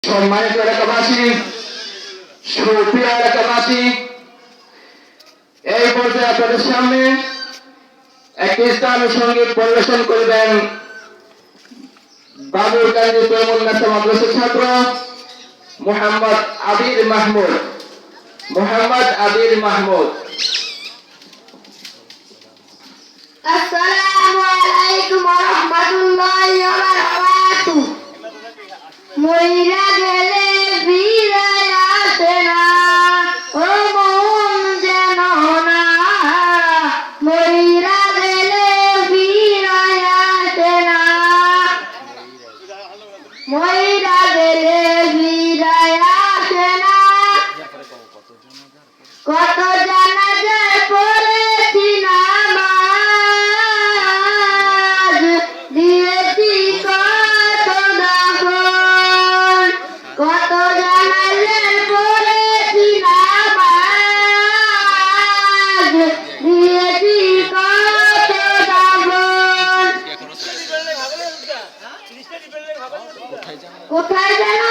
সম্মানিত এলাকাবাসী, সুপ্রিয় এলাকাবাসী, এই পর্যায়ে আপনাদের সামনে একটি ইসলামী সঙ্গীত পরিবেশন করবেন বাবুরকান্দি তরমুন্নাসা মাদ্রাসার ছাত্র মোহাম্মদ আবির মাহমুদ। আসসালামু আলাইকুম ওয়া রাহমাতুল্লাহি ওয়া বারাকাতুহু। মইরা গেলে ফিরায় আসে না, ও মন যেন না। মইরা গেলে ফিরায় আসে না, মইরা গেলে ফিরায় আসে না। কত জানাজায় পড়েছি নামাজ, দিয়েছি কত দাফন। কত জানাজায় পড়েছি নামাজ, দিয়েছি কত দাফন। কোথায় যেন